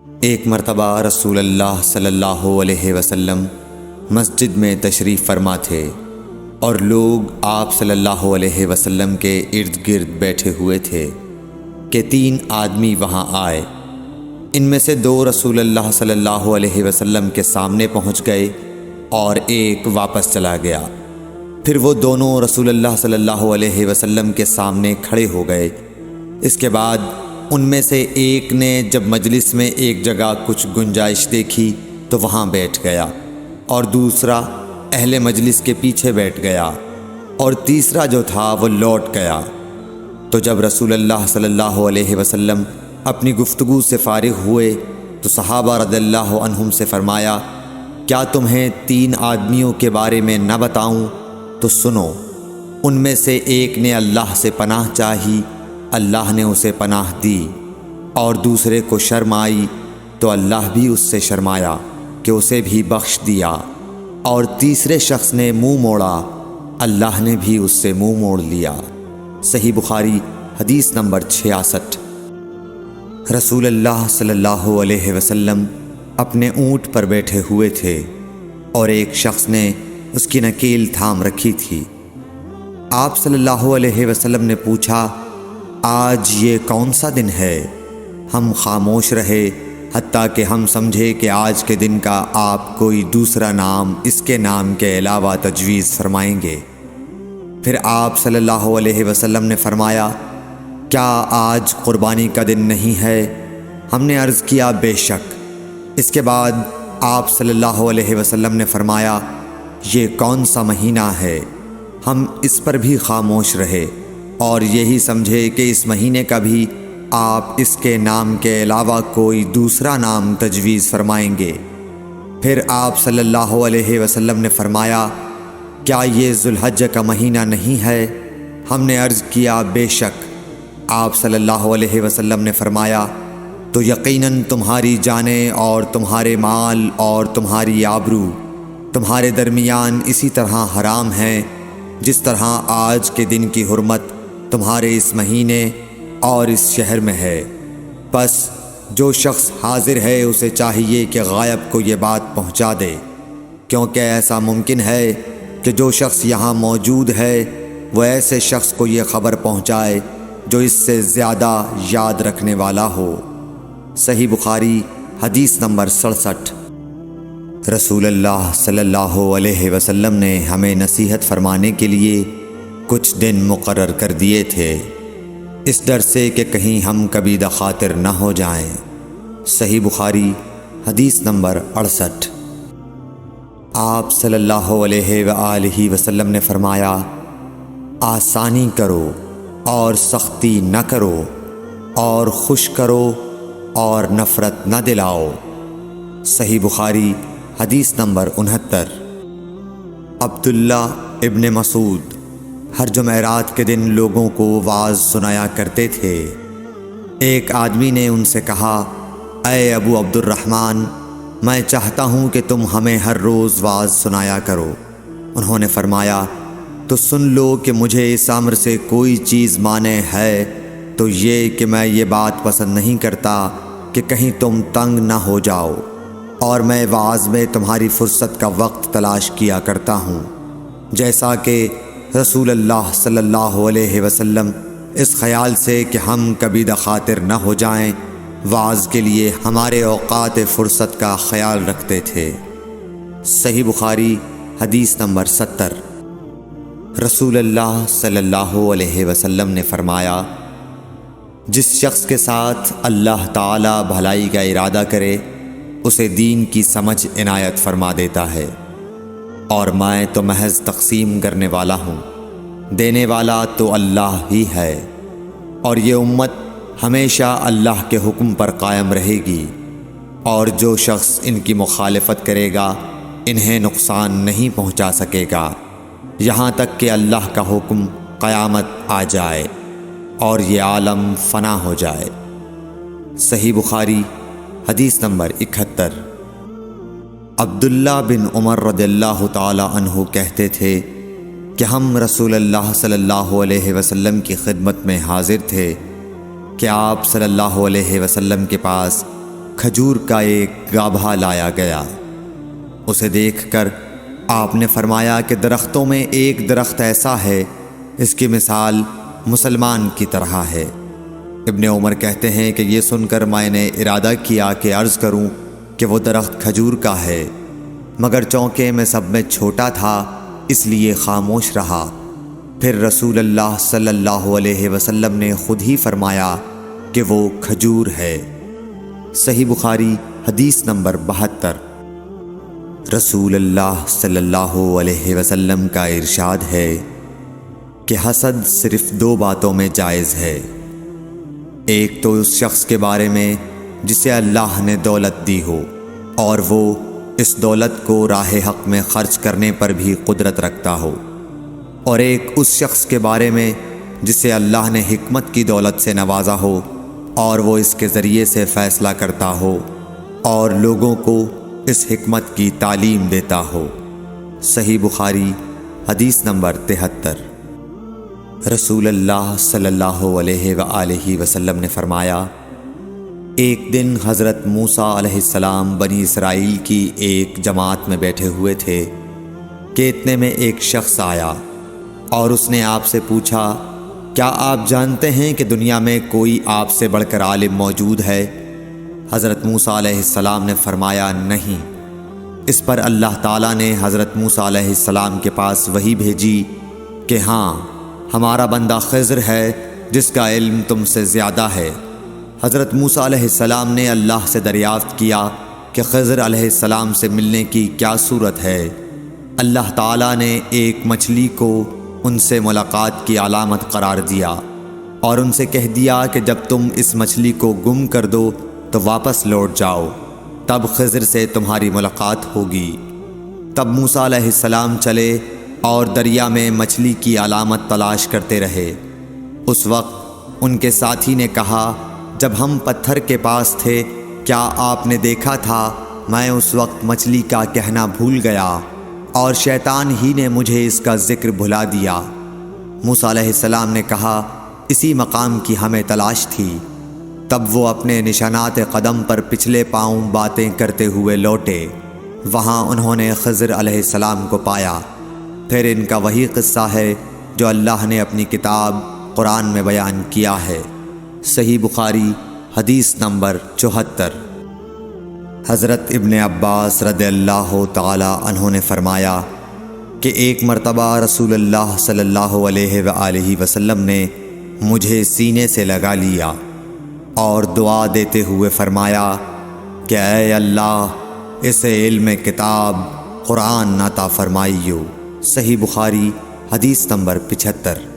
ایک مرتبہ رسول اللہ صلی اللہ علیہ وسلم مسجد میں تشریف فرما تھے اور لوگ آپ صلی اللہ علیہ وسلم کے ارد گرد بیٹھے ہوئے تھے کہ 3 آدمی وہاں آئے۔ ان میں سے 2 رسول اللہ صلی اللہ علیہ وسلم کے سامنے پہنچ گئے اور ایک واپس چلا گیا۔ پھر وہ دونوں رسول اللہ صلی اللہ علیہ وسلم کے سامنے کھڑے ہو گئے۔ اس کے بعد ان میں سے ایک نے جب مجلس میں ایک جگہ کچھ گنجائش دیکھی تو وہاں بیٹھ گیا، اور دوسرا اہل مجلس کے پیچھے بیٹھ گیا، اور تیسرا جو تھا وہ لوٹ گیا۔ تو جب رسول اللہ صلی اللہ علیہ وسلم اپنی گفتگو سے فارغ ہوئے تو صحابہ رضی اللہ عنہم سے فرمایا، کیا تمہیں 3 آدمیوں کے بارے میں نہ بتاؤں؟ تو سنو۔ ان میں سے ایک نے اللہ سے پناہ چاہی، اللہ نے اسے پناہ دی، اور دوسرے کو شرم آئی تو اللہ بھی اس سے شرمایا کہ اسے بھی بخش دیا، اور تیسرے شخص نے منہ موڑا، اللہ نے بھی اس سے منہ موڑ لیا۔ صحیح بخاری حدیث نمبر 66۔ رسول اللہ صلی اللہ علیہ وسلم اپنے اونٹ پر بیٹھے ہوئے تھے اور ایک شخص نے اس کی نکیل تھام رکھی تھی۔ آپ صلی اللہ علیہ وسلم نے پوچھا، آج یہ کون سا دن ہے؟ ہم خاموش رہے حتیٰ کہ ہم سمجھے کہ آج کے دن کا آپ کوئی دوسرا نام اس کے نام کے علاوہ تجویز فرمائیں گے۔ پھر آپ صلی اللہ علیہ وسلم نے فرمایا، کیا آج قربانی کا دن نہیں ہے؟ ہم نے عرض کیا، بے شک۔ اس کے بعد آپ صلی اللہ علیہ وسلم نے فرمایا، یہ کون سا مہینہ ہے؟ ہم اس پر بھی خاموش رہے اور یہی سمجھے کہ اس مہینے کا بھی آپ اس کے نام کے علاوہ کوئی دوسرا نام تجویز فرمائیں گے۔ پھر آپ صلی اللہ علیہ وسلم نے فرمایا، کیا یہ ذوالحجہ کا مہینہ نہیں ہے؟ ہم نے عرض کیا، بے شک۔ آپ صلی اللہ علیہ وسلم نے فرمایا، تو یقیناً تمہاری جانیں اور تمہارے مال اور تمہاری آبرو تمہارے درمیان اسی طرح حرام ہیں جس طرح آج کے دن کی حرمت تمہارے اس مہینے اور اس شہر میں ہے۔ پس جو شخص حاضر ہے اسے چاہیے کہ غائب کو یہ بات پہنچا دے، کیونکہ ایسا ممکن ہے کہ جو شخص یہاں موجود ہے وہ ایسے شخص کو یہ خبر پہنچائے جو اس سے زیادہ یاد رکھنے والا ہو۔ صحیح بخاری حدیث نمبر 67۔ رسول اللہ صلی اللہ علیہ وسلم نے ہمیں نصیحت فرمانے کے لیے کچھ دن مقرر کر دیے تھے، اس ڈر سے کہ کہیں ہم کبھی دخاطر نہ ہو جائیں۔ صحیح بخاری حدیث نمبر 68۔ آپ صلی اللہ علیہ وآلہ وسلم نے فرمایا، آسانی کرو اور سختی نہ کرو، اور خوش کرو اور نفرت نہ دلاؤ۔ صحیح بخاری حدیث نمبر 69۔ عبداللہ ابن مسعود ہر جمعرات کے دن لوگوں کو وعظ سنایا کرتے تھے۔ ایک آدمی نے ان سے کہا، اے ابو عبد الرحمن، میں چاہتا ہوں کہ تم ہمیں ہر روز وعظ سنایا کرو۔ انہوں نے فرمایا، تو سن لو کہ مجھے اس امر سے کوئی چیز مانع ہے تو یہ کہ میں یہ بات پسند نہیں کرتا کہ کہیں تم تنگ نہ ہو جاؤ، اور میں وعظ میں تمہاری فرصت کا وقت تلاش کیا کرتا ہوں، جیسا کہ رسول اللہ صلی اللہ علیہ وسلم اس خیال سے کہ ہم کبھی دخاطر نہ ہو جائیں وعظ کے لیے ہمارے اوقات فرصت کا خیال رکھتے تھے۔ صحیح بخاری حدیث نمبر 70۔ رسول اللہ صلی اللہ علیہ وسلم نے فرمایا، جس شخص کے ساتھ اللہ تعالی بھلائی کا ارادہ کرے اسے دین کی سمجھ عنایت فرما دیتا ہے، اور میں تو محض تقسیم کرنے والا ہوں، دینے والا تو اللہ ہی ہے، اور یہ امت ہمیشہ اللہ کے حکم پر قائم رہے گی، اور جو شخص ان کی مخالفت کرے گا انہیں نقصان نہیں پہنچا سکے گا یہاں تک کہ اللہ کا حکم قیامت آ جائے اور یہ عالم فنا ہو جائے۔ صحیح بخاری حدیث نمبر 71۔ عبداللہ بن عمر رضی اللہ تعالی عنہ کہتے تھے کہ ہم رسول اللہ صلی اللہ علیہ وسلم کی خدمت میں حاضر تھے کہ آپ صلی اللہ علیہ وسلم کے پاس کھجور کا ایک گابھا لایا گیا۔ اسے دیکھ کر آپ نے فرمایا کہ درختوں میں ایک درخت ایسا ہے اس کی مثال مسلمان کی طرح ہے۔ ابن عمر کہتے ہیں کہ یہ سن کر میں نے ارادہ کیا کہ عرض کروں کہ وہ درخت کھجور کا ہے، مگر چونکہ میں سب میں چھوٹا تھا اس لیے خاموش رہا۔ پھر رسول اللہ صلی اللہ علیہ وسلم نے خود ہی فرمایا کہ وہ کھجور ہے۔ صحیح بخاری حدیث نمبر 72۔ رسول اللہ صلی اللہ علیہ وسلم کا ارشاد ہے کہ حسد صرف دو باتوں میں جائز ہے۔ ایک تو اس شخص کے بارے میں جسے اللہ نے دولت دی ہو اور وہ اس دولت کو راہ حق میں خرچ کرنے پر بھی قدرت رکھتا ہو، اور ایک اس شخص کے بارے میں جسے اللہ نے حکمت کی دولت سے نوازا ہو اور وہ اس کے ذریعے سے فیصلہ کرتا ہو اور لوگوں کو اس حکمت کی تعلیم دیتا ہو۔ صحیح بخاری حدیث نمبر 73۔ رسول اللہ صلی اللہ علیہ وآلہ وسلم نے فرمایا، ایک دن حضرت موسیٰ علیہ السلام بنی اسرائیل کی ایک جماعت میں بیٹھے ہوئے تھے کہ اتنے میں ایک شخص آیا اور اس نے آپ سے پوچھا، کیا آپ جانتے ہیں کہ دنیا میں کوئی آپ سے بڑھ کر عالم موجود ہے؟ حضرت موسیٰ علیہ السلام نے فرمایا، نہیں۔ اس پر اللہ تعالیٰ نے حضرت موسیٰ علیہ السلام کے پاس وحی بھیجی کہ ہاں، ہمارا بندہ خضر ہے جس کا علم تم سے زیادہ ہے۔ حضرت موسیٰ علیہ السلام نے اللہ سے دریافت کیا کہ خضر علیہ السلام سے ملنے کی کیا صورت ہے؟ اللہ تعالیٰ نے ایک مچھلی کو ان سے ملاقات کی علامت قرار دیا اور ان سے کہہ دیا کہ جب تم اس مچھلی کو گم کر دو تو واپس لوٹ جاؤ، تب خضر سے تمہاری ملاقات ہوگی۔ تب موسیٰ علیہ السلام چلے اور دریا میں مچھلی کی علامت تلاش کرتے رہے۔ اس وقت ان کے ساتھی نے کہا، جب ہم پتھر کے پاس تھے کیا آپ نے دیکھا تھا؟ میں اس وقت مچھلی کا کہنا بھول گیا اور شیطان ہی نے مجھے اس کا ذکر بھلا دیا۔ موسیٰ علیہ السلام نے کہا، اسی مقام کی ہمیں تلاش تھی۔ تب وہ اپنے نشانات قدم پر پچھلے پاؤں باتیں کرتے ہوئے لوٹے۔ وہاں انہوں نے خضر علیہ السلام کو پایا۔ پھر ان کا وہی قصہ ہے جو اللہ نے اپنی کتاب قرآن میں بیان کیا ہے۔ صحیح بخاری حدیث نمبر 74۔ حضرت ابن عباس رضی اللہ تعالی عنہ نے فرمایا کہ ایک مرتبہ رسول اللہ صلی اللہ علیہ وآلہ وسلم نے مجھے سینے سے لگا لیا اور دعا دیتے ہوئے فرمایا کہ اے اللہ، اسے علم کتاب قرآن عطا فرمائیو۔ صحیح بخاری حدیث نمبر 75۔